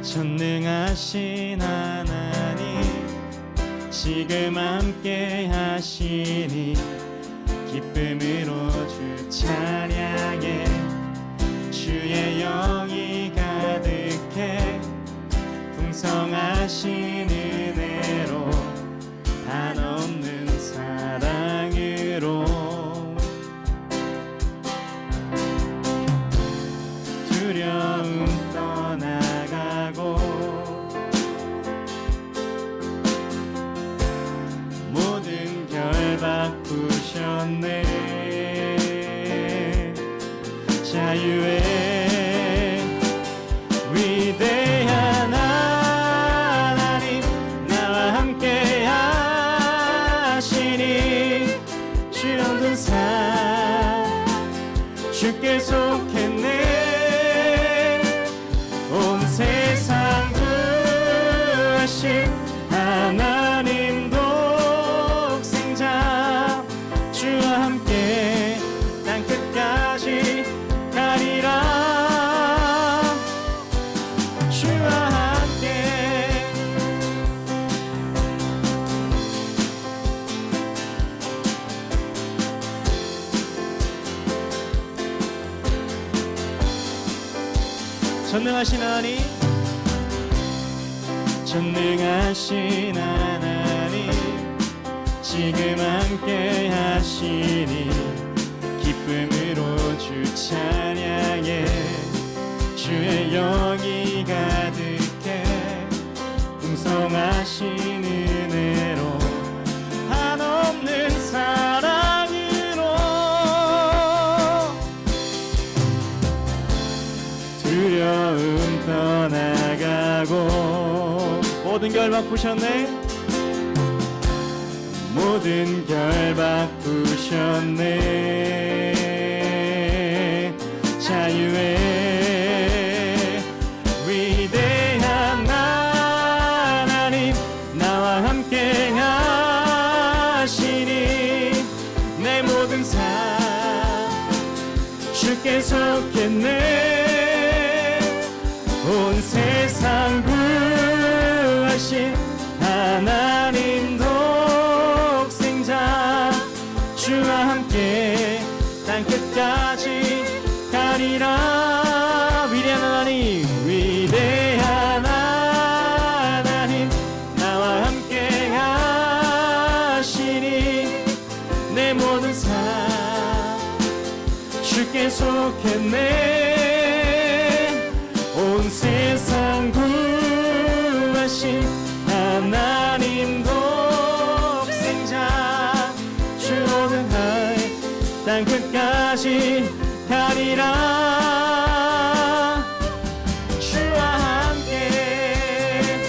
전능하신 하나님, 지금 함께 하시니 기쁨으로 주 찬양해. 주의 영이 가득해 풍성하신 은혜로 한없는 사랑으로 두려움 떠나가고 모든 결 바꾸셨네. 자유의 위대한 하나님, 나와 함께 하시니 주 얻은 삶 주께 속했네. 온 세상 구하신 하나님 독생자, 주와 함께 땅 끝까지 가리라. 주와 함께 전능하신 하나님, 전능하신 하나님, 지금 함께 하시니 기쁨으로 주 찬양해. 주의 영이 가득해 풍성하신 은혜로 한없는 사랑으로 두려움 떠나가고 모든 결 바꾸셨네. 모든 결 바꾸셨네. 자유의 위대한 하나님, 나와 함께 하시니 내 모든 삶 주께 속했네. 온 세상 구하신 하나님 독생자, 주와 함께 땅 끝까지 가리라. 위대한 하나님, 위대한 하나님, 나와 함께 하시니 내 모든 삶 주께 속했네. 온 세상 구하신 하나님 독생자, 주로는 땅 끝까지 가리라. 주와 함께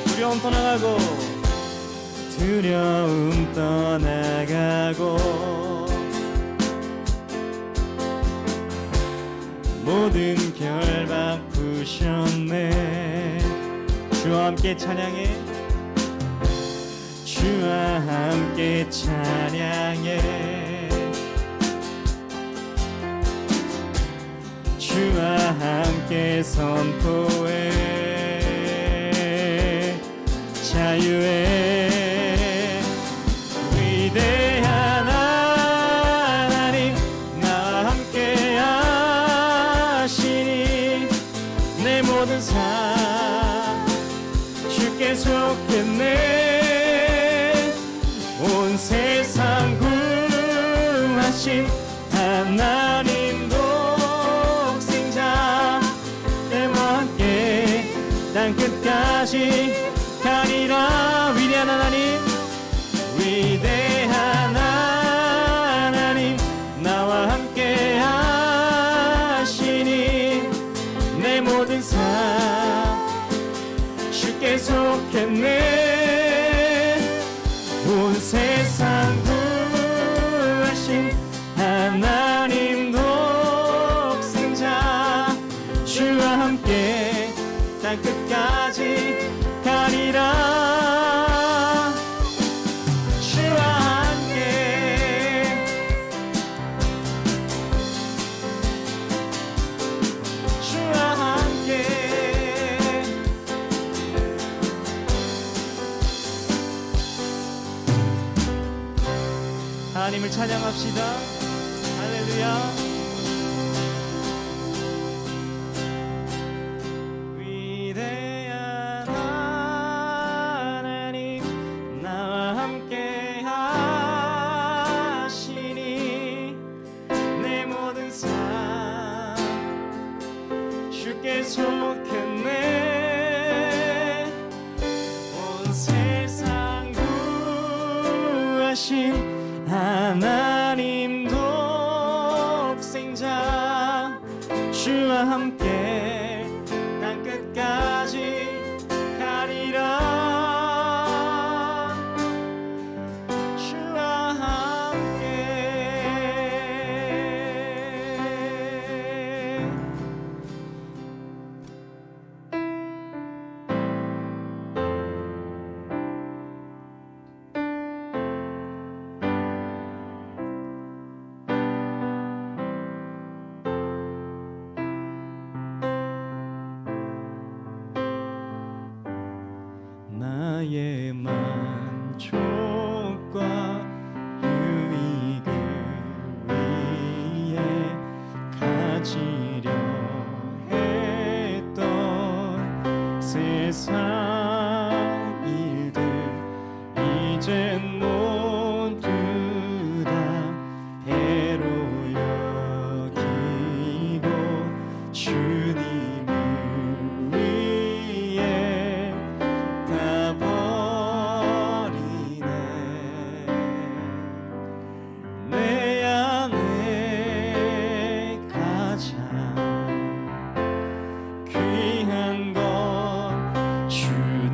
두려움 떠나가고 두려움 떠나가고 모든 결 바꾸셨네. 주와 함께 찬양해. 주와 함께 찬양해. 주와 함께 선포해. 자유의 위대한 하나님, 나와 함께 하시니 내 모든 삶 주께 속했네. 온 세상 구하신 하나님 독생자, 때와 함께 땅 끝까지 가리라. 위대한 하나님, 위대한 온 세상 구하신 하나님 독생자 주와 함께 땅 끝까지 가리라. 주와 함께 주와 함께 하나님을 찬양합시다. 할렐루야. 위대한 하나님 나와 함께 하시니 내 모든 삶 주께 속했네. 온 세상 구하신 하나님 독생자 주와 함께 땅 끝까지 가리라. 주와 함께 나의 만족과 유익을 위해 가지려 했던 세상 일들 이젠 모두 다 해로 여기고 주님을 위해 다 버리네. 내 안에 가장 귀한 건 주님을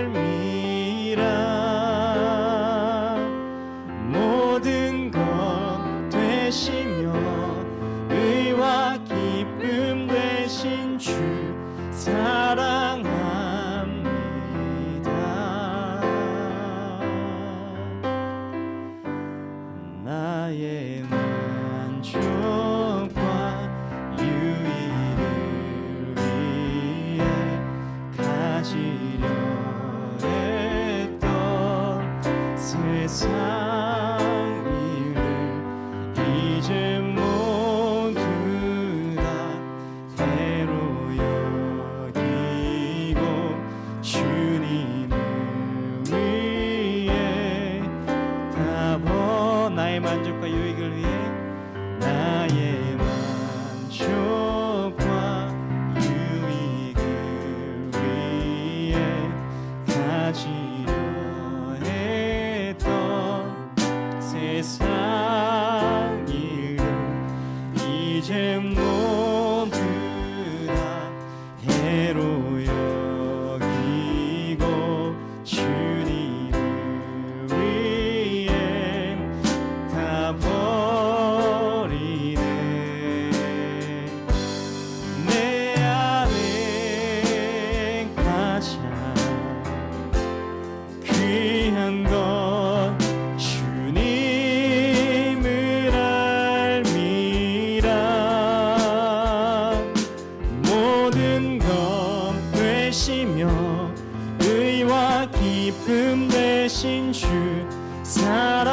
알미라. 모든 것 되시며 의와 기쁨 되신 주 사랑합니다. 나의 만족과 유익을 위해 가지려 했던 세상 일을 이제 모두 다 해로 여기고 주님을 위해 다 나의 만족과 유익을 위해 나의 만족과 유익을 위해 가지려 했던 세상 일을 이제 모두 다 해로 여기고 주님을 위해 다 버리네. 내 안에 가장 귀한 건 주님을 알미라. 모든 것 되시며 의와 기쁨 되신 주 사랑합니다.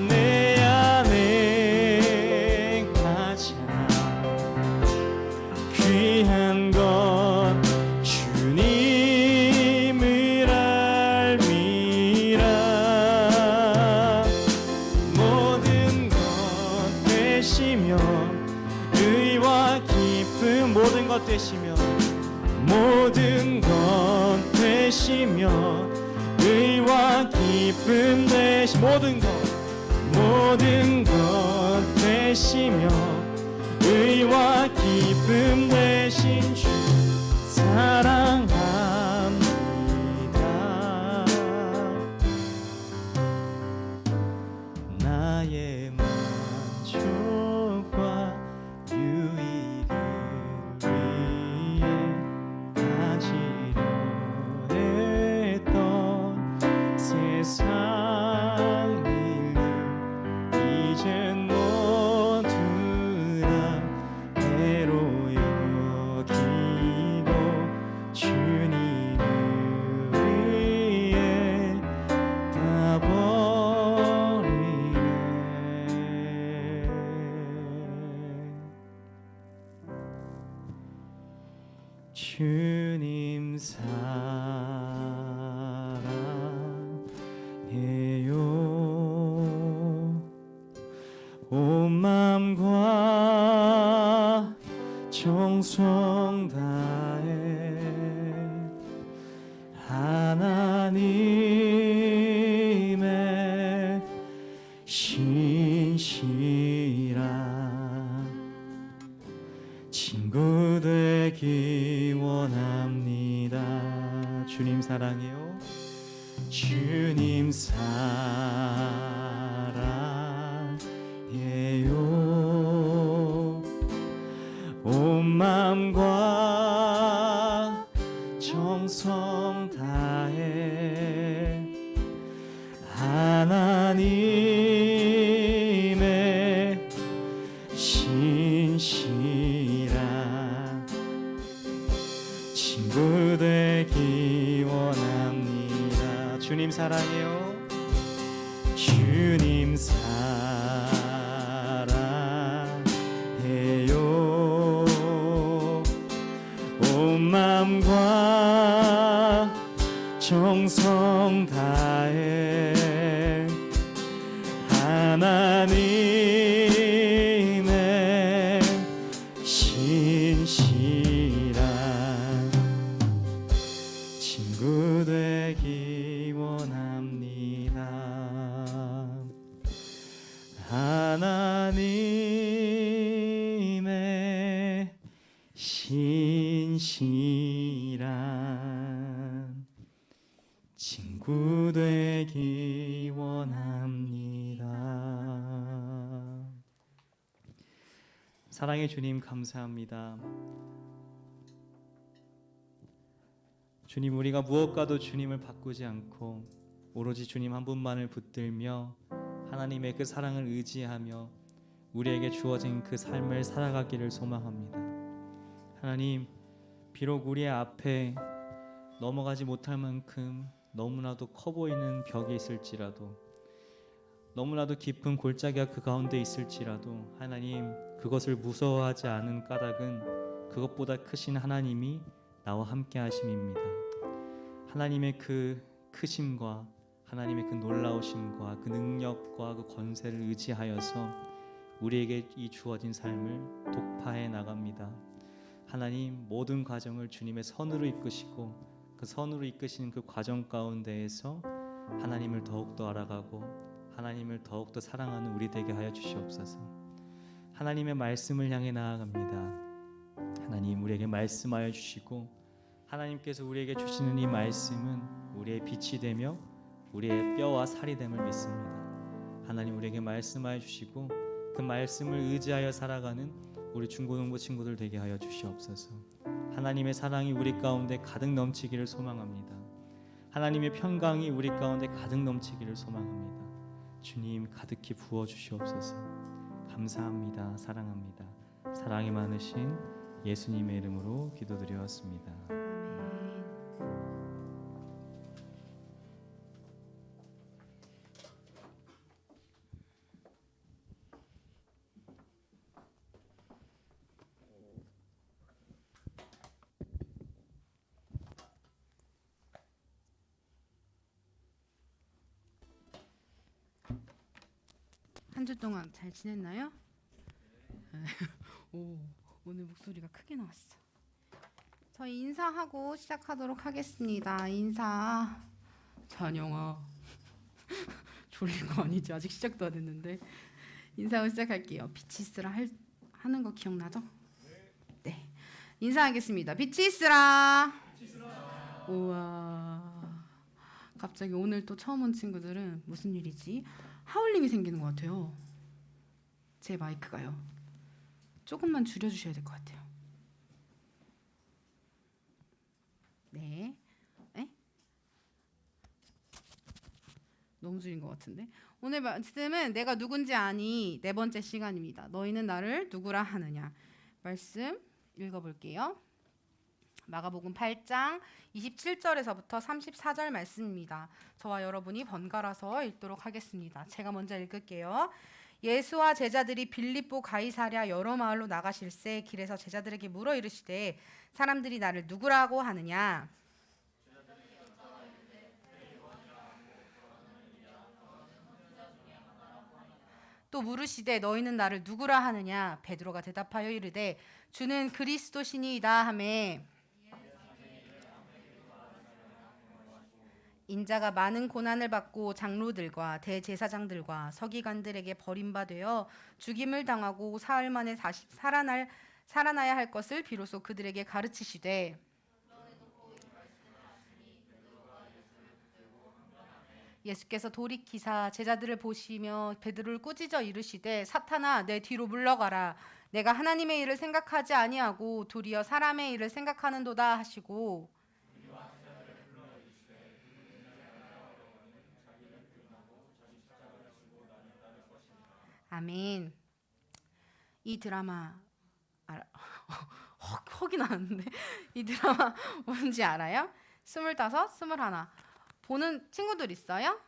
내 안에 가장 귀한 것 주님을 알미라. 모든 것 되시며 의와 기쁨 모든 것 되시며 모든 것 되시며 의와 기쁨 되시 모든 것 되시며 의와 기쁨 되신 주 사랑합니다. 나의 만족과 유익을 위해 가지려 했던 세상 일들 이젠 모두 다 애로 여기고 주님을 위해 다 버리네. 주님 사랑해요. 온 마음과 정성 다해 하나님의 신실한 친구 되기 원합니다. 주님 사랑해요. 주님 사랑해요. 온 마음과 정성 다해 하나님의 신실한 친구 되기 원합니다. 주님 사랑해요. 주님 사랑해요. 온 마음과 정성 다해 하나님의 신실한 친구 되기 원합니다. 하나님의 신실한 친구 되기 원합니다. 사랑의 주님 감사합니다. 주님, 우리가 무엇과도 주님을 바꾸지 않고 오로지 주님 한 분만을 붙들며 하나님의 그 사랑을 의지하며 우리에게 주어진 그 삶을 살아가기를 소망합니다. 하나님, 비록 우리의 앞에 넘어가지 못할 만큼 너무나도 커 보이는 벽이 있을지라도, 너무나도 깊은 골짜기가 그 가운데 있을지라도, 하나님, 그것을 무서워하지 않은 까닭은 그것보다 크신 하나님이 나와 함께 하심입니다. 하나님의 그 크심과 하나님의 그 놀라우심과 그 능력과 그 권세를 의지하여서 우리에게 이 주어진 삶을 독파해 나갑니다. 하나님, 모든 과정을 주님의 선으로 이끄시고 그 선으로 이끄시는 그 과정 가운데에서 하나님을 더욱더 알아가고 하나님을 더욱더 사랑하는 우리 되게 하여 주시옵소서. 하나님의 말씀을 향해 나아갑니다. 하나님, 우리에게 말씀하여 주시고 하나님께서 우리에게 주시는 이 말씀은 우리의 빛이 되며 우리의 뼈와 살이 됨을 믿습니다. 하나님, 우리에게 말씀하여 주시고 그 말씀을 의지하여 살아가는 우리 중고등부 친구들 되게 하여 주시옵소서. 하나님의 사랑이 우리 가운데 가득 넘치기를 소망합니다. 하나님의 평강이 우리 가운데 가득 넘치기를 소망합니다. 주님, 가득히 부어 주시옵소서. 감사합니다. 사랑합니다. 사랑이 많으신 예수님의 이름으로 기도드렸습니다. 한 주 동안 잘 지냈나요? 오, 오늘 목소리가 크게 나왔어. 저희 인사하고 시작하도록 하겠습니다. 인사. 찬영아. 졸린 거 아니지? 아직 시작도 안 했는데. 인사하고 시작할게요. 빛이 있으라 하는 거 기억나죠? 네. 인사하겠습니다. 빛이 있으라. 우와. 갑자기 오늘 또 처음 온 친구들은 무슨 일이지? 하울림이 생기는 것 같아요. 제 마이크가요. 조금만 줄여주셔야 될 것 같아요. 네. 에? 너무 줄인 것 같은데. 오늘 말씀은 내가 누군지 아니 네 번째 시간입니다. 너희는 나를 누구라 하느냐. 말씀 읽어볼게요. 마가복음 8장 27절에서부터 34절 말씀입니다. 저와 여러분이 번갈아서 읽도록 하겠습니다. 제가 먼저 읽을게요. 예수와 제자들이 빌립보 가이사랴 여러 마을로 나가실새 길에서 제자들에게 물어 이르시되 사람들이 나를 누구라고 하느냐. 또 물으시되 너희는 나를 누구라 하느냐. 베드로가 대답하여 이르되 주는 그리스도시니이다 하매 인자가 많은 고난을 받고 장로들과 대제사장들과 서기관들에게 버림받아 죽임을 당하고 사흘 만에 다시 살아나야 할 것을 비로소 그들에게 가르치시되 예수께서 돌이키사 제자들을 보시며 베드로를 꾸짖어 이르시되 사탄아 내 뒤로 물러가라. 내가 하나님의 일을 생각하지 아니하고 도리어 사람의 일을 생각하는도다 하시고 아멘. 이 드라마 헉이 나는데 이 드라마 뭔지 알아요? 25, 21 보는 친구들 있어요?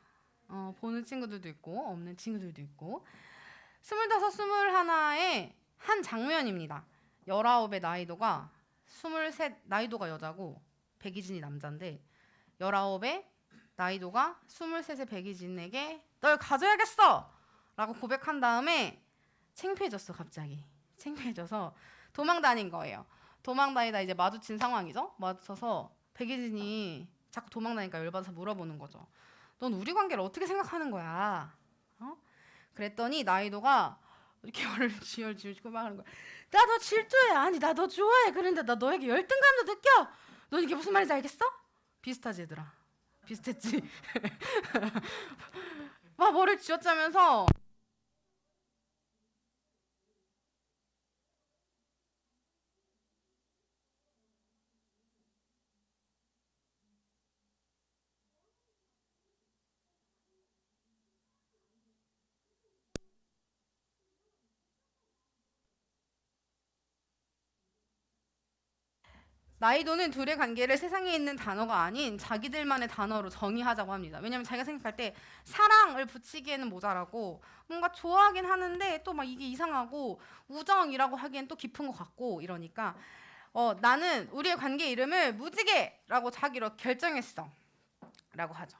보는 친구들도 있고 없는 친구들도 있고 25, 21의 한 장면입니다. 19의 나이도가 23 나이도가 여자고 백이진이 남자인데 19의 나이도가 23의 백이진에게 널 가져야겠어! 라고 고백한 다음에 창피해졌어. 갑자기 창피해져서 도망 다닌 거예요. 도망 다니다 이제 마주친 상황이죠. 마주쳐서 백이진이 자꾸 도망 다니니까 열받아서 물어보는 거죠. 넌 우리 관계를 어떻게 생각하는 거야? 그랬더니 나이도가 이렇게 얼굴을 지어주고 막 하는 거야. 나 너 질투해. 아니 나 너 좋아해. 그런데 나 너에게 열등감도 느껴. 넌 이게 무슨 말인지 알겠어? 비슷하지 얘들아. 비슷했지? 막 머리를 쥐어짜면서 나이도는 둘의 관계를 세상에 있는 단어가 아닌 자기들만의 단어로 정의하자고 합니다. 왜냐하면 자기가 생각할 때 사랑을 붙이기에는 모자라고 뭔가 좋아하긴 하는데 또 막 이게 이상하고 우정이라고 하기엔 또 깊은 것 같고 이러니까 나는 우리의 관계 이름을 무지개라고 자기로 결정했어 라고 하죠.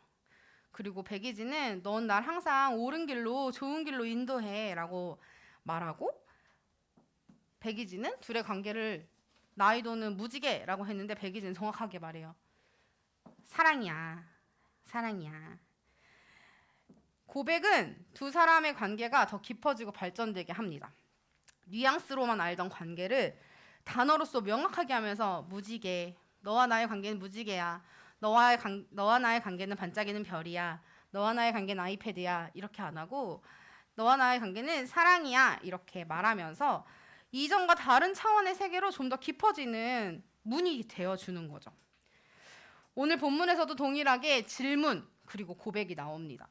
그리고 백이진은 넌 날 항상 옳은 길로 좋은 길로 인도해 라고 말하고 백이진은 둘의 관계를 나이도는 무지개라고 했는데 백이진은 정확하게 말해요. 사랑이야. 사랑이야. 고백은 두 사람의 관계가 더 깊어지고 발전되게 합니다. 뉘앙스로만 알던 관계를 단어로서 명확하게 하면서 무지개, 너와 나의 관계는 무지개야. 너와 나의 관계는 반짝이는 별이야. 너와 나의 관계는 아이패드야. 이렇게 안 하고 너와 나의 관계는 사랑이야. 이렇게 말하면서 이전과 다른 차원의 세계로 좀 더 깊어지는 문이 되어주는 거죠. 오늘 본문에서도 동일하게 질문 그리고 고백이 나옵니다.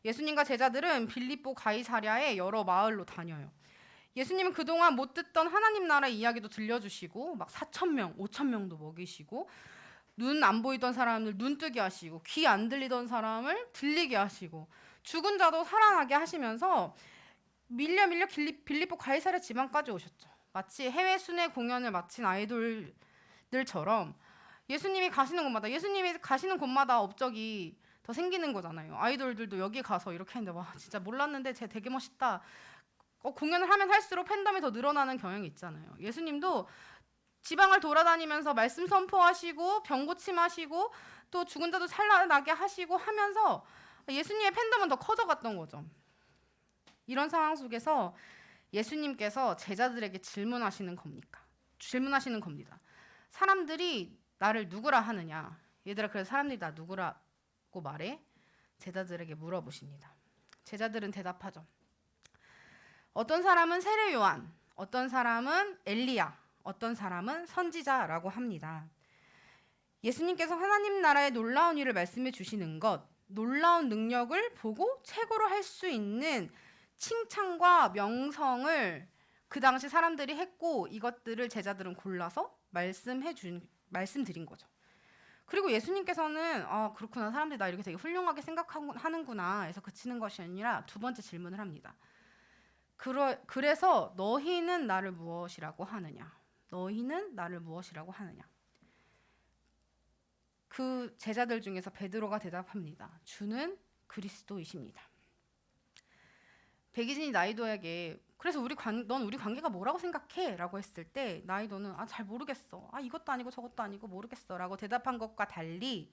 예수님과 제자들은 빌립보 가이사랴의 여러 마을로 다녀요. 예수님은 그동안 못 듣던 하나님 나라 이야기도 들려주시고 막 4,000명, 5,000명도 먹이시고 눈 안 보이던 사람을 눈 뜨게 하시고 귀 안 들리던 사람을 들리게 하시고 죽은 자도 살아나게 하시면서 밀려 빌립보 가이사랴 지방까지 오셨죠. 마치 해외 순회 공연을 마친 아이돌들처럼 예수님이 가시는 곳마다 업적이 더 생기는 거잖아요. 아이돌들도 여기 가서 이렇게 했는데 와 진짜 몰랐는데 쟤 되게 멋있다. 공연을 하면 할수록 팬덤이 더 늘어나는 경향이 있잖아요. 예수님도 지방을 돌아다니면서 말씀 선포하시고 병 고침하시고 또 죽은 자도 살아나게 하시고 하면서 예수님의 팬덤은 더 커져갔던 거죠. 이런 상황 속에서 예수님께서 제자들에게 질문하시는 겁니다. 사람들이 나를 누구라 하느냐? 얘들아, 그래서 사람들이 나 누구라고 말해? 제자들에게 물어보십니다. 제자들은 대답하죠. 어떤 사람은 세례 요한, 어떤 사람은 엘리야, 어떤 사람은 선지자라고 합니다. 예수님께서 하나님 나라의 놀라운 일을 말씀해 주시는 것, 놀라운 능력을 보고 최고로 할 수 있는 칭찬과 명성을 그 당시 사람들이 했고, 이것들을 제자들은 골라서 말씀드린 거죠. 그리고 예수님께서는 그렇구나, 사람들이 나 이렇게 되게 훌륭하게 생각하는구나 해서 그치는 것이 아니라 두 번째 질문을 합니다. 그래서 너희는 나를 무엇이라고 하느냐? 너희는 나를 무엇이라고 하느냐? 그 제자들 중에서 베드로가 대답합니다. 주는 그리스도이십니다. 백이진이 나이도에게 그래서 넌 우리 관계가 뭐라고 생각해? 라고 했을 때 나이도는 잘 모르겠어. 이것도 아니고 저것도 아니고 모르겠어 라고 대답한 것과 달리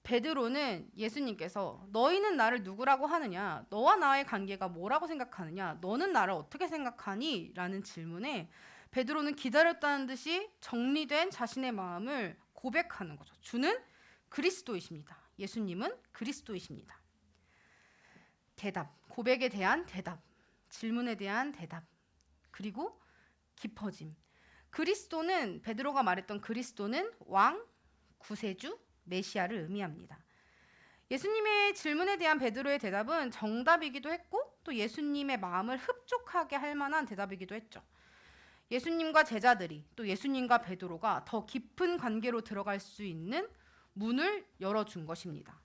베드로는 예수님께서 너희는 나를 누구라고 하느냐? 너와 나의 관계가 뭐라고 생각하느냐? 너는 나를 어떻게 생각하니? 라는 질문에 베드로는 기다렸다는 듯이 정리된 자신의 마음을 고백하는 거죠. 주는 그리스도이십니다. 예수님은 그리스도이십니다. 대답, 고백에 대한 대답, 질문에 대한 대답, 그리고 깊어짐. 그리스도는 베드로가 말했던 그리스도는 왕, 구세주, 메시아를 의미합니다. 예수님의 질문에 대한 베드로의 대답은 정답이기도 했고 또 예수님의 마음을 흡족하게 할 만한 대답이기도 했죠. 예수님과 제자들이 또 예수님과 베드로가 더 깊은 관계로 들어갈 수 있는 문을 열어준 것입니다.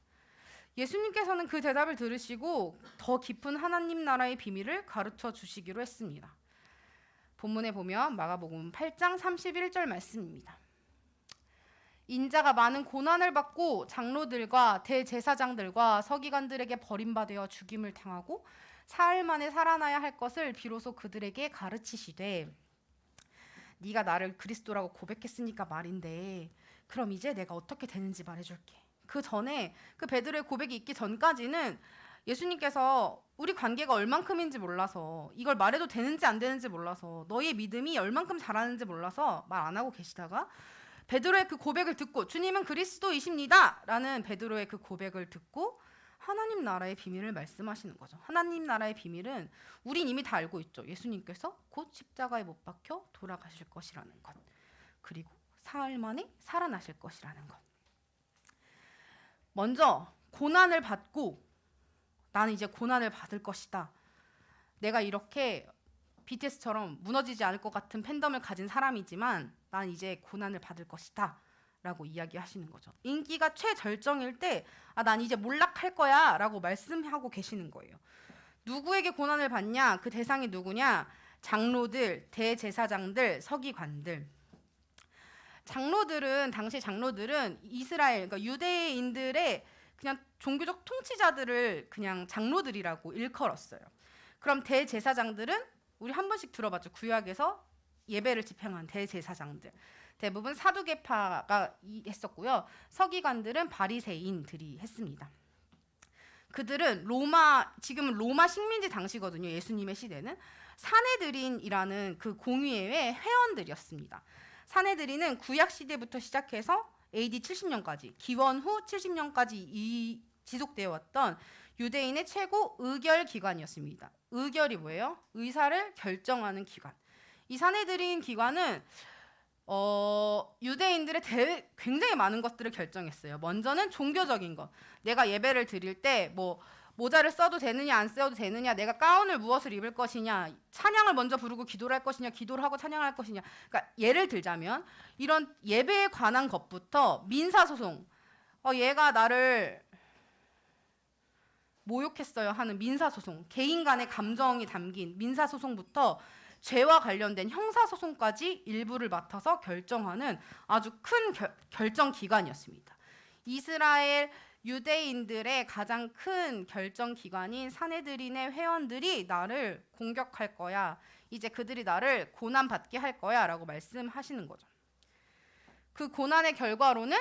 예수님께서는 그 대답을 들으시고 더 깊은 하나님 나라의 비밀을 가르쳐 주시기로 했습니다. 본문에 보면 마가복음 8장 31절 말씀입니다. 인자가 많은 고난을 받고 장로들과 대제사장들과 서기관들에게 버림받아 죽임을 당하고 사흘 만에 살아나야 할 것을 비로소 그들에게 가르치시되 네가 나를 그리스도라고 고백했으니까 말인데 그럼 이제 내가 어떻게 되는지 말해줄게. 그 전에 그 베드로의 고백이 있기 전까지는 예수님께서 우리 관계가 얼만큼인지 몰라서 이걸 말해도 되는지 안 되는지 몰라서 너희의 믿음이 얼만큼 잘하는지 몰라서 말 안 하고 계시다가 베드로의 그 고백을 듣고 주님은 그리스도이십니다 라는 베드로의 그 고백을 듣고 하나님 나라의 비밀을 말씀하시는 거죠. 하나님 나라의 비밀은 우린 이미 다 알고 있죠. 예수님께서 곧 십자가에 못 박혀 돌아가실 것이라는 것, 그리고 사흘 만에 살아나실 것이라는 것. 먼저 고난을 받고 나는 이제 고난을 받을 것이다. 내가 이렇게 BTS처럼 무너지지 않을 것 같은 팬덤을 가진 사람이지만 난 이제 고난을 받을 것이다 라고 이야기하시는 거죠. 인기가 최절정일 때 난 이제 몰락할 거야 라고 말씀하고 계시는 거예요. 누구에게 고난을 받냐? 그 대상이 누구냐? 장로들, 대제사장들, 서기관들. 당시 장로들은 이스라엘, 그러니까 유대인들의 그냥 종교적 통치자들을 그냥 장로들이라고 일컬었어요. 그럼 대제사장들은 우리 한 번씩 들어봤죠. 구약에서 예배를 집행한 대제사장들. 대부분 사두개파가 했었고요. 서기관들은 바리새인들이 했습니다. 그들은 지금은 로마 식민지 당시거든요. 예수님의 시대는 사내들인이라는 그 공의회의 회원들이었습니다. 사내들인은 구약 시대부터 시작해서 AD 70년까지, 기원 후 70년까지 지속되어 왔던 유대인의 최고 의결 기관이었습니다. 의결이 뭐예요? 의사를 결정하는 기관. 이 사내들인 기관은 유대인들의 굉장히 많은 것들을 결정했어요. 먼저는 종교적인 것. 내가 예배를 드릴 때 모자를 써도 되느냐 안 써도 되느냐, 내가 가운을 무엇을 입을 것이냐, 찬양을 먼저 부르고 기도를 할 것이냐, 기도를 하고 찬양을 할 것이냐. 그러니까 예를 들자면 이런 예배에 관한 것부터 민사소송, 얘가 나를 모욕했어요 하는 민사소송, 개인 간의 감정이 담긴 민사소송부터 죄와 관련된 형사소송까지 일부를 맡아서 결정하는 아주 큰 결정 기관이었습니다. 이스라엘 유대인들의 가장 큰 결정 기관인 사내들인의 회원들이 나를 공격할 거야. 이제 그들이 나를 고난받게 할 거야 라고 말씀하시는 거죠. 그 고난의 결과로는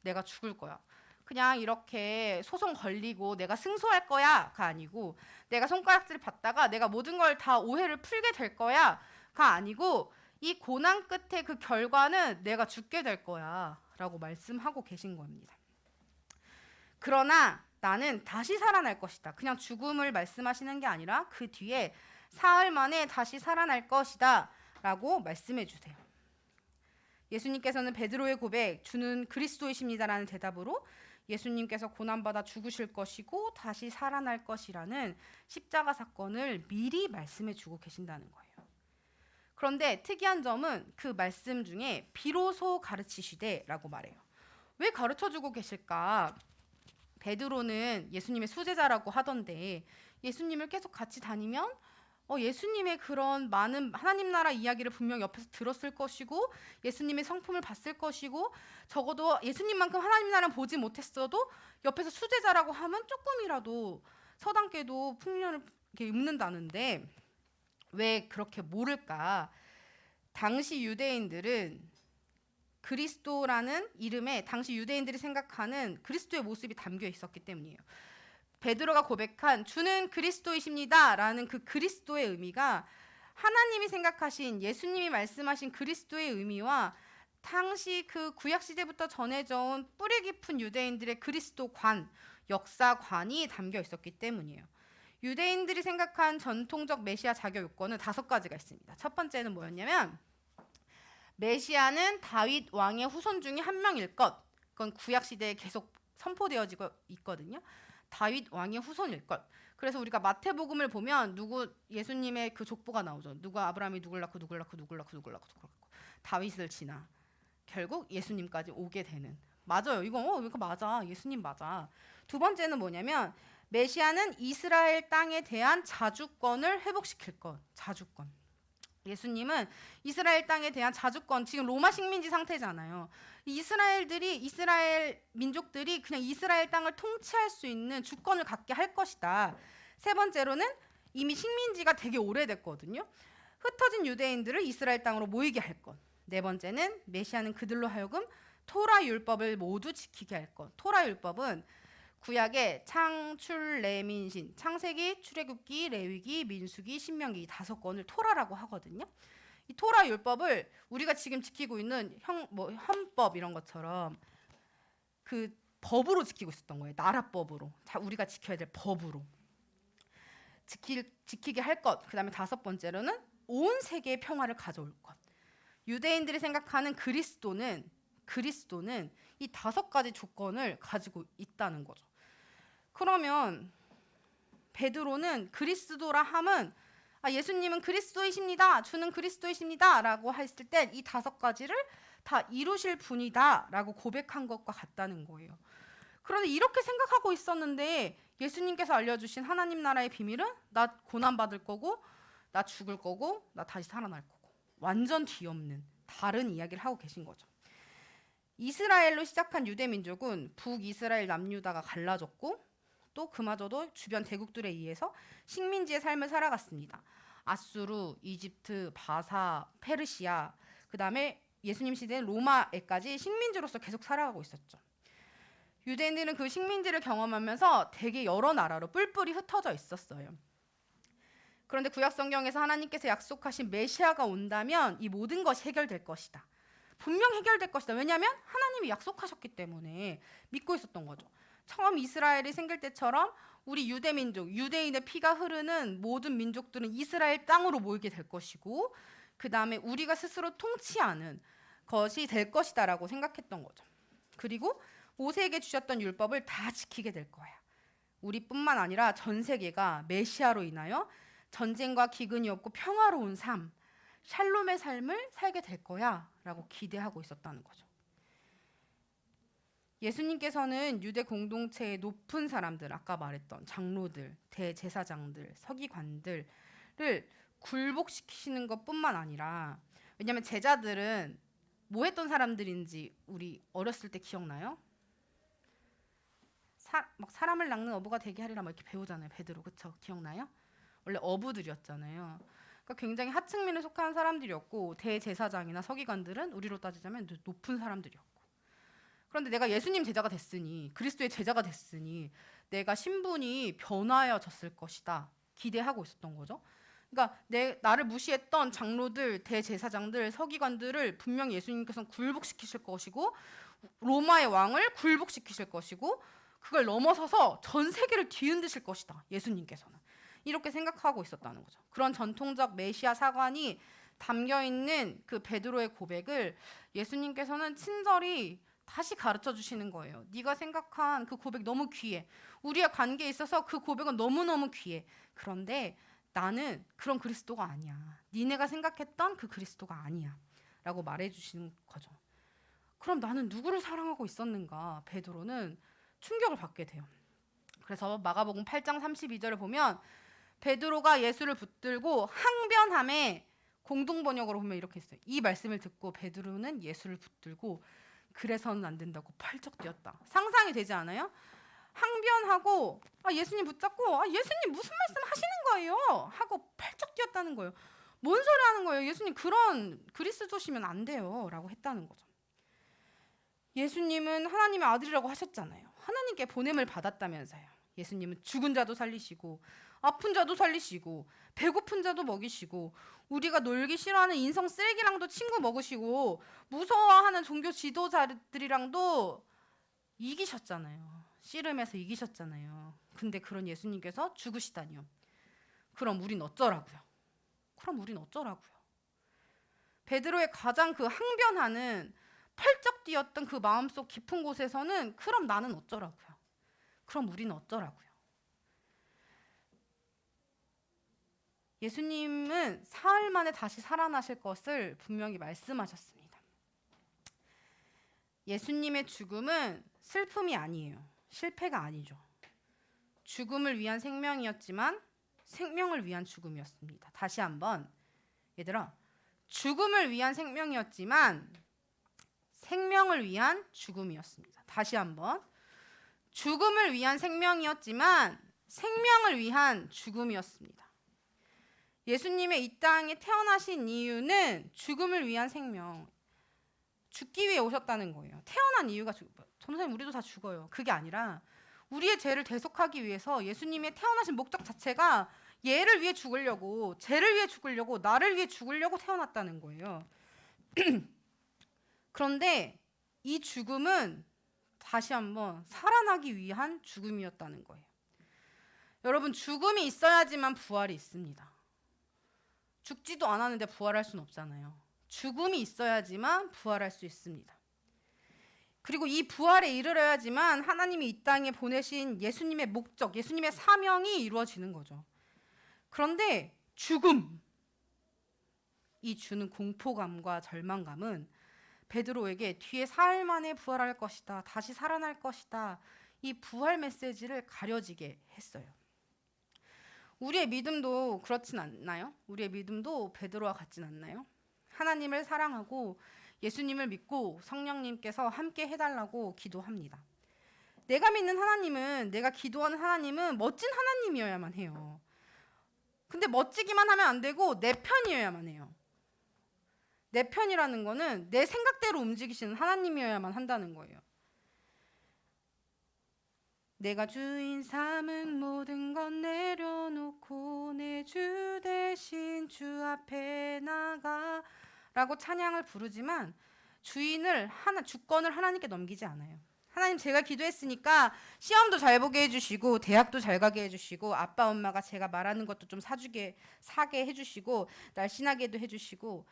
내가 죽을 거야. 그냥 이렇게 소송 걸리고 내가 승소할 거야가 아니고 내가 손가락질 받다가 내가 모든 걸 다 오해를 풀게 될 거야가 아니고 이 고난 끝에 그 결과는 내가 죽게 될 거야라고 말씀하고 계신 겁니다. 그러나 나는 다시 살아날 것이다. 그냥 죽음을 말씀하시는 게 아니라 그 뒤에 사흘 만에 다시 살아날 것이다 라고 말씀해 주세요. 예수님께서는 베드로의 고백, 주는 그리스도이십니다라는 대답으로 예수님께서 고난받아 죽으실 것이고 다시 살아날 것이라는 십자가 사건을 미리 말씀해 주고 계신다는 거예요. 그런데 특이한 점은 그 말씀 중에 비로소 가르치시되라고 말해요. 왜 가르쳐 주고 계실까? 베드로는 예수님의 수제자라고 하던데 예수님을 계속 같이 다니면 예수님의 그런 많은 하나님 나라 이야기를 분명 옆에서 들었을 것이고 예수님의 성품을 봤을 것이고 적어도 예수님만큼 하나님 나라를 보지 못했어도 옆에서 수제자라고 하면 조금이라도 서당계도 풍년을 이렇게 읊는다는데 왜 그렇게 모를까? 당시 유대인들은 그리스도라는 이름에 당시 유대인들이 생각하는 그리스도의 모습이 담겨 있었기 때문이에요. 베드로가 고백한 주는 그리스도이십니다 라는 그 그리스도의 의미가 하나님이 생각하신 예수님이 말씀하신 그리스도의 의미와 당시 그 구약시대부터 전해져 온 뿌리 깊은 유대인들의 그리스도관, 역사관이 담겨 있었기 때문이에요. 유대인들이 생각한 전통적 메시아 자격 요건은 5가지가 있습니다. 첫 번째는 뭐였냐면 메시아는 다윗 왕의 후손 중에 한 명일 것. 그건 구약시대에 계속 선포되어지고 있거든요. 다윗 왕의 후손일 것. 그래서 우리가 마태복음을 보면 예수님의 그 족보가 나오죠. 누가 아브라함이 누굴 낳고 다윗을 지나 결국 예수님까지 오게 되는. 맞아요. 이거 맞아. 예수님 맞아. 두 번째는 뭐냐면 메시아는 이스라엘 땅에 대한 자주권을 회복시킬 것. 자주권. 예수님은 이스라엘 땅에 대한 자주권, 지금 로마 식민지 상태잖아요. 이스라엘 민족들이 그냥 이스라엘 땅을 통치할 수 있는 주권을 갖게 할 것이다. 세 번째로는 이미 식민지가 되게 오래됐거든요. 흩어진 유대인들을 이스라엘 땅으로 모이게 할 것. 네 번째는 메시아는 그들로 하여금 토라 율법을 모두 지키게 할 것. 토라 율법은 구약의 창출, 레민신, 창세기, 출애굽기, 레위기, 민수기, 신명기 5권을 토라라고 하거든요. 이 토라 율법을 우리가 지금 지키고 있는 헌법 이런 것처럼 그 법으로 지키고 있었던 거예요. 나라법으로. 우리가 지켜야 될 법으로. 지키게 할 것. 그다음에 5번째로는 온 세계의 평화를 가져올 것. 유대인들이 생각하는 그리스도는 이 5가지 조건을 가지고 있다는 거죠. 그러면 베드로는 그리스도라 함은 예수님은 그리스도이십니다. 주는 그리스도이십니다. 라고 했을 때 이 5가지를 다 이루실 분이다 라고 고백한 것과 같다는 거예요. 그런데 이렇게 생각하고 있었는데 예수님께서 알려주신 하나님 나라의 비밀은 나 고난받을 거고 나 죽을 거고 나 다시 살아날 거고 완전 뒤엎는 다른 이야기를 하고 계신 거죠. 이스라엘로 시작한 유대 민족은 북이스라엘 남유다가 갈라졌고 또 그마저도 주변 대국들에 의해서 식민지의 삶을 살아갔습니다. 아수르, 이집트, 바사, 페르시아, 그 다음에 예수님 시대인 로마에까지 식민지로서 계속 살아가고 있었죠. 유대인들은 그 식민지를 경험하면서 되게 여러 나라로 뿔뿔이 흩어져 있었어요. 그런데 구약 성경에서 하나님께서 약속하신 메시아가 온다면 이 모든 것이 해결될 것이다. 분명 해결될 것이다. 왜냐하면 하나님이 약속하셨기 때문에 믿고 있었던 거죠. 처음 이스라엘이 생길 때처럼 우리 유대민족, 유대인의 피가 흐르는 모든 민족들은 이스라엘 땅으로 모이게 될 것이고 그 다음에 우리가 스스로 통치하는 것이 될 것이다라고 생각했던 거죠. 그리고 모세에게 주셨던 율법을 다 지키게 될 거야. 우리뿐만 아니라 전 세계가 메시아로 인하여 전쟁과 기근이 없고 평화로운 삶, 샬롬의 삶을 살게 될 거야 라고 기대하고 있었다는 거죠. 예수님께서는 유대 공동체의 높은 사람들, 아까 말했던 장로들, 대제사장들, 서기관들을 굴복시키시는 것뿐만 아니라 왜냐하면 제자들은 뭐 했던 사람들인지 우리 어렸을 때 기억나요? 막 사람을 낚는 어부가 되게 하리라 막 이렇게 배우잖아요. 베드로 그쵸? 기억나요? 원래 어부들이었잖아요. 그러니까 굉장히 하층민에 속한 사람들이었고 대제사장이나 서기관들은 우리로 따지자면 높은 사람들이었고 그런데 내가 예수님 제자가 됐으니, 그리스도의 제자가 됐으니 내가 신분이 변화해졌을 것이다 기대하고 있었던 거죠. 그러니까 나를 무시했던 장로들, 대제사장들, 서기관들을 분명히 예수님께서는 굴복시키실 것이고 로마의 왕을 굴복시키실 것이고 그걸 넘어서서 전 세계를 뒤흔드실 것이다. 예수님께서는 이렇게 생각하고 있었다는 거죠. 그런 전통적 메시아 사관이 담겨있는 그 베드로의 고백을 예수님께서는 친절히 다시 가르쳐 주시는 거예요. 네가 생각한 그 고백 너무 귀해. 우리의 관계에 있어서 그 고백은 너무너무 귀해. 그런데 나는 그런 그리스도가 아니야. 니네가 생각했던 그 그리스도가 아니야. 라고 말해 주시는 거죠. 그럼 나는 누구를 사랑하고 있었는가? 베드로는 충격을 받게 돼요. 그래서 마가복음 8장 32절을 보면 베드로가 예수를 붙들고 항변함에 공동번역으로 보면 이렇게 있어요. 이 말씀을 듣고 베드로는 예수를 붙들고 그래서는 안 된다고 펄쩍 뛰었다. 상상이 되지 않아요? 항변하고 예수님 붙잡고 예수님 무슨 말씀 하시는 거예요? 하고 펄쩍 뛰었다는 거예요. 뭔 소리 하는 거예요? 예수님 그런 그리스도시면 안 돼요. 라고 했다는 거죠. 예수님은 하나님의 아들이라고 하셨잖아요. 하나님께 보냄을 받았다면서요. 예수님은 죽은 자도 살리시고 아픈 자도 살리시고 배고픈 자도 먹이시고 우리가 놀기 싫어하는 인성 쓰레기랑도 친구 먹으시고 무서워하는 종교 지도자들이랑도 이기셨잖아요. 씨름해서 이기셨잖아요. 근데 그런 예수님께서 죽으시다니요. 그럼 우린 어쩌라고요? 베드로의 가장 그 항변하는 펄쩍 뛰었던 그 마음속 깊은 곳에서는 그럼 나는 어쩌라고요? 그럼 우리는 어쩌라고요? 예수님은 사흘 만에 다시 살아나실 것을 분명히 말씀하셨습니다. 예수님의 죽음은 슬픔이 아니에요. 실패가 아니죠. 죽음을 위한 생명이었지만 생명을 위한 죽음이었습니다. 다시 한번 얘들아, 죽음을 위한 생명이었지만 생명을 위한 죽음이었습니다. 다시 한번 죽음을 위한 생명이었지만 생명을 위한 죽음이었습니다. 예수님의 이 땅에 태어나신 이유는 죽음을 위한 생명, 죽기 위해 오셨다는 거예요. 태어난 이유가 전도사님 우리도 다 죽어요. 그게 아니라 우리의 죄를 대속하기 위해서 예수님의 태어나신 목적 자체가 얘를 위해 죽으려고, 쟤를 위해 죽으려고, 나를 위해 죽으려고 태어났다는 거예요. 그런데 이 죽음은 다시 한번 살아나기 위한 죽음이었다는 거예요. 여러분, 죽음이 있어야지만 부활이 있습니다. 죽지도 않았는데 부활할 수는 없잖아요. 죽음이 있어야지만 부활할 수 있습니다. 그리고 이 부활에 이르러야지만 하나님이 이 땅에 보내신 예수님의 목적, 예수님의 사명이 이루어지는 거죠. 그런데 죽음, 이 주는 공포감과 절망감은 베드로에게 뒤에 사흘 만에 부활할 것이다, 다시 살아날 것이다, 이 부활 메시지를 가려지게 했어요. 우리의 믿음도 그렇진 않나요? 우리의 믿음도 베드로와 같진 않나요? 하나님을 사랑하고 예수님을 믿고 성령님께서 함께 해달라고 기도합니다. 내가 믿는 하나님은, 내가 기도하는 하나님은 멋진 하나님이어야만 해요. 근데 멋지기만 하면 안 되고 내 편이어야만 해요. 내 편이라는 거는 내 생각대로 움직이시는 하나님이어야만 한다는 거예요. 내가 주인 삼은 모든 것 내려놓고 내 주 대신 주 앞에 나가 라고 찬양을 부르지만 주권을 하나님께 넘기지 않아요. 하나님, 제가 기도했으니까 시험도 잘 보게 해주시고 대학도 잘 가게 해주시고 아빠 엄마가 제가 말하는 것도 좀 사게 해주시고 날씬하게도 해주시고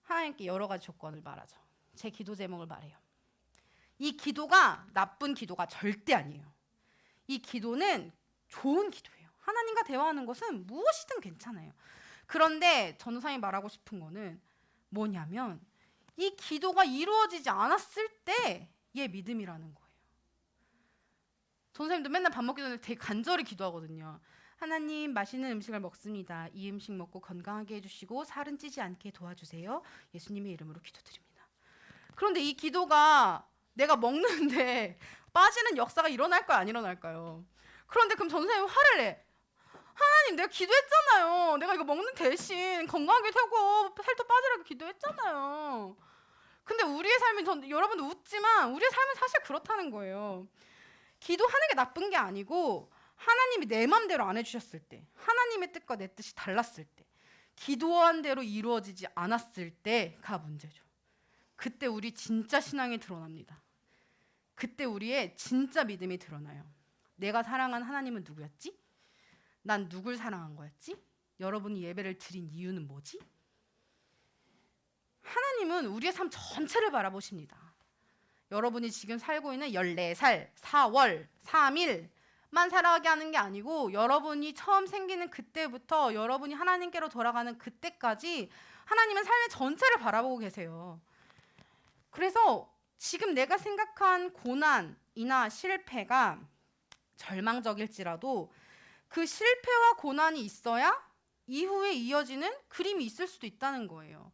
하나님께 여러 가지 조건을 말하죠. 제 기도 제목을 말해요. 이 기도가 나쁜 기도가 절대 아니에요. 이 기도는 좋은 기도예요. 하나님과 대화하는 것은 무엇이든 괜찮아요. 그런데 전도사님이 말하고 싶은 거는 뭐냐면 이 기도가 이루어지지 않았을 때의 믿음이라는 거예요. 전도사님도 맨날 밥 먹기 전에 되게 간절히 기도하거든요. 하나님, 맛있는 음식을 먹습니다. 이 음식 먹고 건강하게 해주시고 살은 찌지 않게 도와주세요. 예수님의 이름으로 기도드립니다. 그런데 이 기도가 내가 먹는데 빠지는 역사가 일어날까요? 안 일어날까요? 그런데 그럼 전도사님이 화를 내. 하나님, 내가 기도했잖아요. 내가 이거 먹는 대신 건강하게 되고 살도 빠지라고 기도했잖아요. 근데 우리의 삶이 여러분 웃지만 우리의 삶은 사실 그렇다는 거예요. 기도하는 게 나쁜 게 아니고 하나님이 내 맘대로 안 해주셨을 때, 하나님의 뜻과 내 뜻이 달랐을 때, 기도한 대로 이루어지지 않았을 때가 문제죠. 그때 우리 진짜 신앙이 드러납니다. 그때 우리의 진짜 믿음이 드러나요. 내가 사랑한 하나님은 누구였지? 난 누굴 사랑한 거였지? 여러분이 예배를 드린 이유는 뭐지? 하나님은 우리의 삶 전체를 바라보십니다. 여러분이 지금 살고 있는 14살, 4월, 3일만 살아가게 하는 게 아니고 여러분이 처음 생기는 그때부터 여러분이 하나님께로 돌아가는 그때까지 하나님은 삶의 전체를 바라보고 계세요. 그래서 지금 내가 생각한 고난이나 실패가 절망적일지라도 그 실패와 고난이 있어야 이후에 이어지는 그림이 있을 수도 있다는 거예요.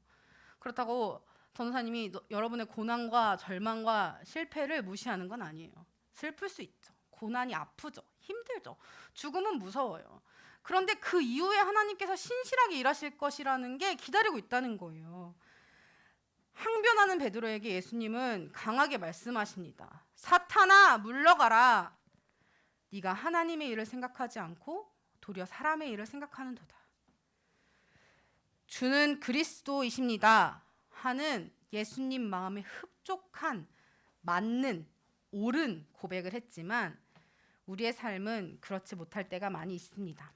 그렇다고 전도사님이 여러분의 고난과 절망과 실패를 무시하는 건 아니에요. 슬플 수 있죠. 고난이 아프죠. 힘들죠. 죽음은 무서워요. 그런데 그 이후에 하나님께서 신실하게 일하실 것이라는 게 기다리고 있다는 거예요. 항변하는 베드로에게 예수님은 강하게 말씀하십니다. 사탄아 물러가라. 네가 하나님의 일을 생각하지 않고 도리어 사람의 일을 생각하는도다. 주는 그리스도이십니다 하는 예수님 마음에 흡족한, 맞는, 옳은 고백을 했지만 우리의 삶은 그렇지 못할 때가 많이 있습니다.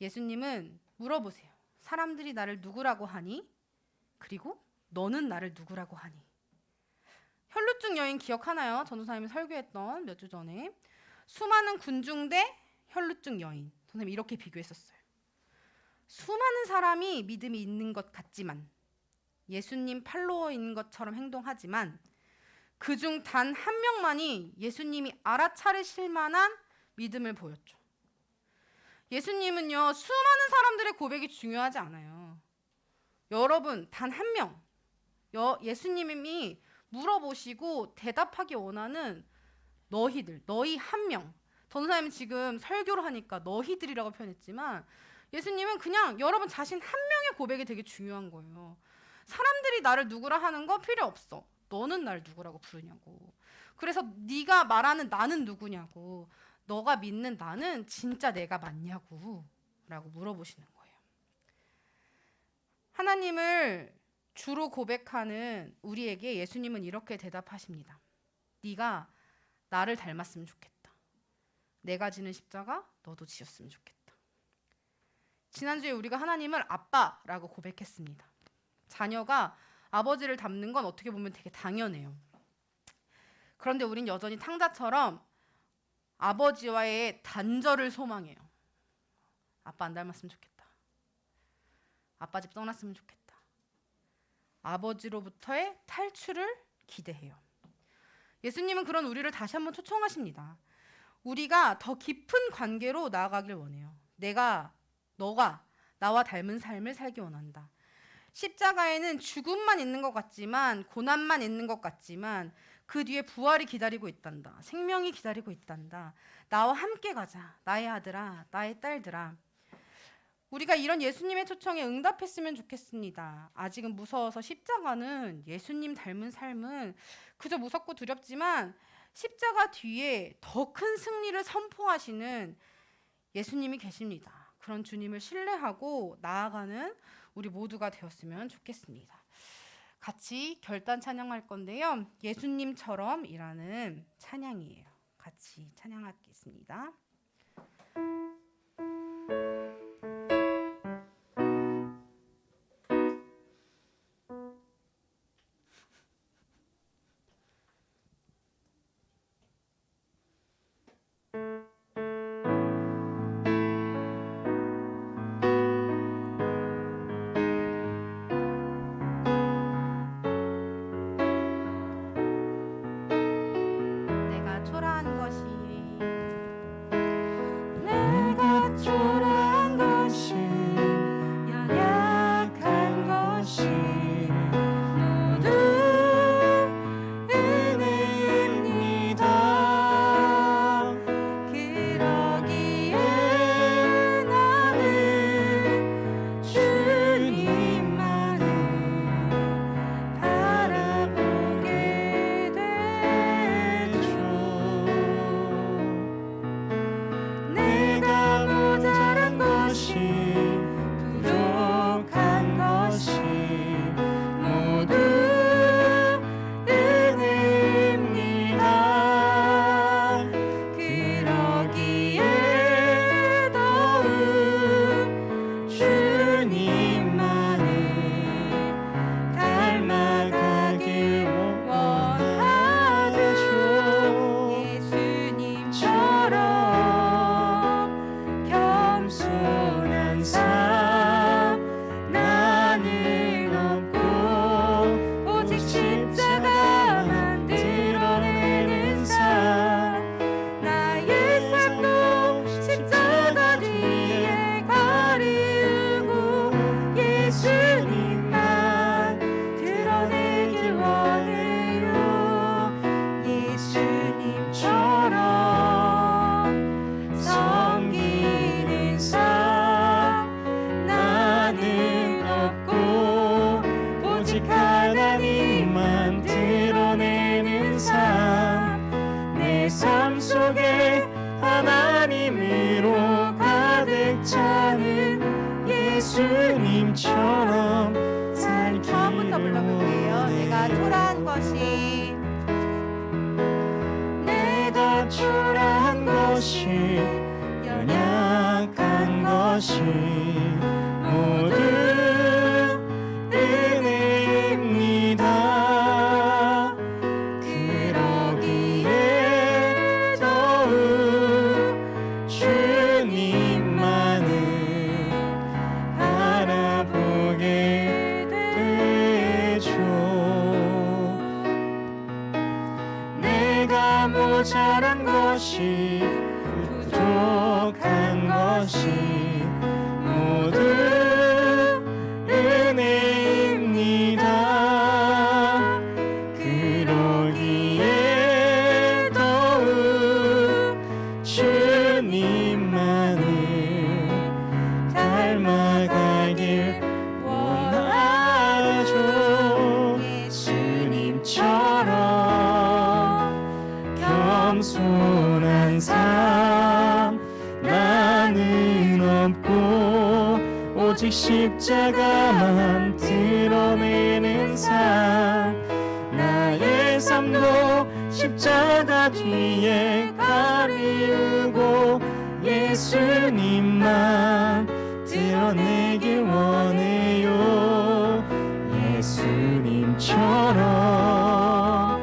예수님은 물어보세요. 사람들이 나를 누구라고 하니? 그리고 너는 나를 누구라고 하니? 혈루증 여인 기억하나요? 전도사님이 설교했던 몇 주 전에 수많은 군중 대 혈루증 여인. 선생님이 이렇게 비교했었어요. 수많은 사람이 믿음이 있는 것 같지만 예수님 팔로워인 것처럼 행동하지만 그중 단 한 명만이 예수님이 알아차리실 만한 믿음을 보였죠. 예수님은요, 수많은 사람들의 고백이 중요하지 않아요. 여러분 단 한 명, 예수님이 물어보시고 대답하기 원하는 너희들, 너희 한 명. 전도사님은 지금 설교를 하니까 너희들이라고 표현했지만 예수님은 그냥 여러분 자신 한 명의 고백이 되게 중요한 거예요. 사람들이 나를 누구라 하는 거 필요 없어. 너는 날 누구라고 부르냐고. 그래서 네가 말하는 나는 누구냐고. 너가 믿는 나는 진짜 내가 맞냐고 라고 물어보시는 거예요. 하나님을 주로 고백하는 우리에게 예수님은 이렇게 대답하십니다. 네가 나를 닮았으면 좋겠다. 내가 지는 십자가 너도 지었으면 좋겠다. 지난주에 우리가 하나님을 아빠라고 고백했습니다. 자녀가 아버지를 닮는 건 어떻게 보면 되게 당연해요. 그런데 우린 여전히 탕자처럼 아버지와의 단절을 소망해요. 아빠 안 닮았으면 좋겠다. 아빠 집 떠났으면 좋겠다. 아버지로부터의 탈출을 기대해요. 예수님은 그런 우리를 다시 한번 초청하십니다. 우리가 더 깊은 관계로 나아가길 원해요. 너가 나와 닮은 삶을 살기 원한다. 십자가에는 죽음만 있는 것 같지만, 고난만 있는 것 같지만 그 뒤에 부활이 기다리고 있단다. 생명이 기다리고 있단다. 나와 함께 가자. 나의 아들아, 나의 딸들아. 우리가 이런 예수님의 초청에 응답했으면 좋겠습니다. 아직은 무서워서 십자가는, 예수님 닮은 삶은 그저 무섭고 두렵지만 십자가 뒤에 더 큰 승리를 선포하시는 예수님이 계십니다. 그런 주님을 신뢰하고 나아가는 우리 모두가 되었으면 좋겠습니다. 같이 결단 찬양할 건데요. 예수님처럼이라는 찬양이에요. 같이 찬양하겠습니다. 내가 초라한 것이 모자란 것이 부족한 것이 모두 은혜입니다. 그러기에 더욱 주님만을 닮아가길 원하죠. 예수님처럼 겸손한 삶 나는 없고 오직 십자가만 드러내는 삶 나의 삶도 십자가 뒤에 가리우고 예수님만 드러내길 원해요. 예수님처럼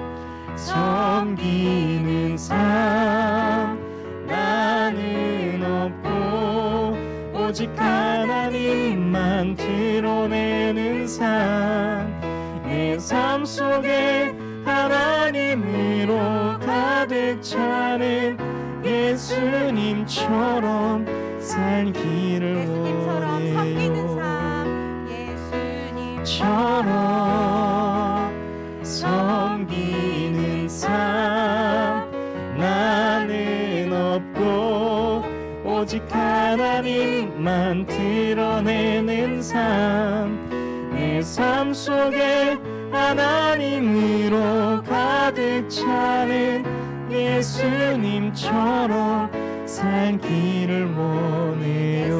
섬기는 삶 나는 없고 오직 하나님만 드러내는 삶 내 삶 속에 하나님으로 가득 차는 예수님처럼 살기를 예수님처럼 섬기는 원해요. 삶 예수님처럼 섬기는 삶 나는 없고 오직 하나님만 드러내는 삶 내 삶 속에 하나님으로 가득 차는 예수님처럼 살기를 원해요.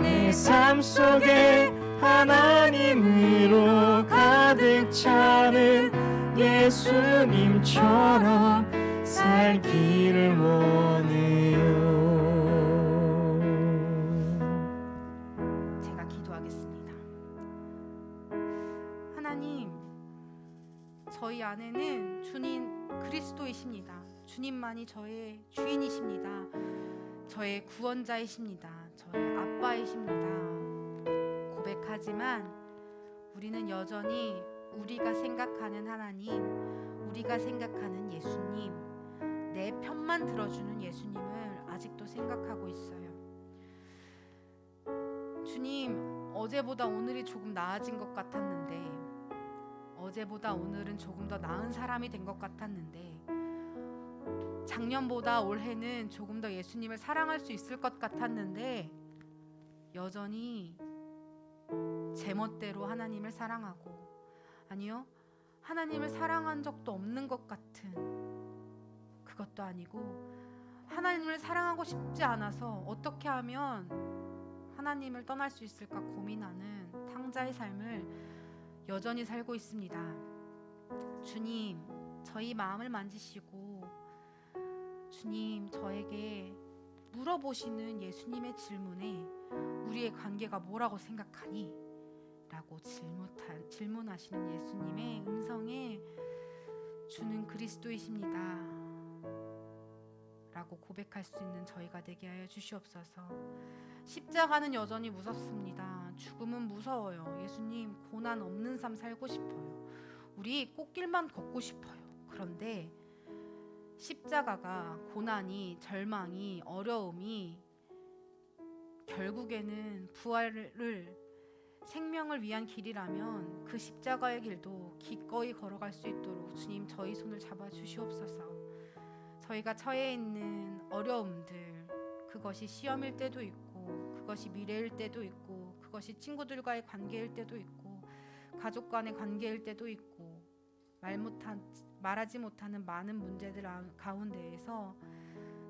내 삶 속에 하나님으로 가득 차는 예수님처럼 살기를 원해요. 제가 기도하겠습니다. 하나님, 저희 안에는 주님 그리스도이십니다. 주님만이 저의 주인이십니다. 저의 구원자이십니다. 저의 아빠이십니다. 고백하지만 우리는 여전히 우리가 생각하는 하나님, 우리가 생각하는 예수님, 내 편만 들어주는 예수님을 아직도 생각하고 있어요. 주님, 어제보다 오늘이 조금 나아진 것 같았는데, 어제보다 오늘은 조금 더 나은 사람이 된 것 같았는데, 작년보다 올해는 조금 더 예수님을 사랑할 수 있을 것 같았는데, 여전히 제멋대로 하나님을 사랑하고, 아니요, 하나님을 사랑한 적도 없는 것 같은, 그것도 아니고 하나님을 사랑하고 싶지 않아서 어떻게 하면 하나님을 떠날 수 있을까 고민하는 탕자의 삶을 여전히 살고 있습니다. 주님, 저희 마음을 만지시고 주님, 저에게 물어보시는 예수님의 질문에 우리의 관계가 뭐라고 생각하니? 라고 질문하시는 예수님의 음성에 주는 그리스도이십니다 라고 고백할 수 있는 저희가 되게 하여 주시옵소서. 십자가는 여전히 무섭습니다. 죽음은 무서워요. 예수님, 고난 없는 삶 살고 싶어요. 우리 꽃길만 걷고 싶어요. 그런데 십자가가, 고난이, 절망이, 어려움이 결국에는 부활을, 생명을 위한 길이라면 그 십자가의 길도 기꺼이 걸어갈 수 있도록 주님, 저희 손을 잡아 주시옵소서. 저희가 처해 있는 어려움들, 그것이 시험일 때도 있고, 그것이 미래일 때도 있고, 그것이 친구들과의 관계일 때도 있고, 가족 간의 관계일 때도 있고, 말하지 못하는 많은 문제들 가운데에서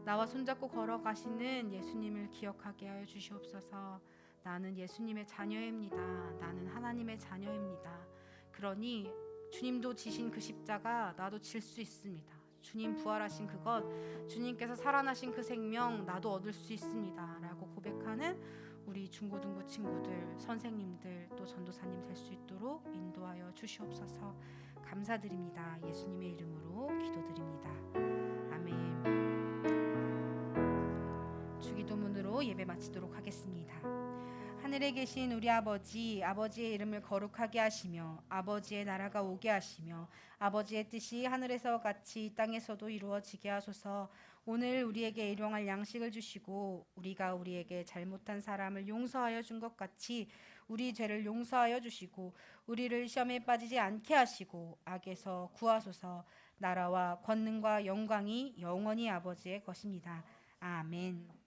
나와 손잡고 걸어가시는 예수님을 기억하게 하여 주시옵소서. 나는 예수님의 자녀입니다. 나는 하나님의 자녀입니다. 그러니 주님도 지신 그 십자가 나도 질 수 있습니다. 주님 부활하신 그것, 주님께서 살아나신 그 생명 나도 얻을 수 있습니다 라고 고백하는 우리 중고등부 친구들, 선생님들, 또 전도사님 될 수 있도록 인도하여 주시옵소서. 감사드립니다. 예수님의 이름으로 기도드립니다. 아멘. 주기도문으로 예배 마치도록 하겠습니다. 하늘에 계신 우리 아버지, 아버지의 이름을 거룩하게 하시며 아버지의 나라가 오게 하시며 아버지의 뜻이 하늘에서 같이 땅에서도 이루어지게 하소서. 오늘 우리에게 일용할 양식을 주시고 우리가 우리에게 잘못한 사람을 용서하여 준 것 같이 우리 죄를 용서하여 주시고 우리를 시험에 빠지지 않게 하시고 악에서 구하소서. 나라와 권능과 영광이 영원히 아버지의 것입니다. 아멘.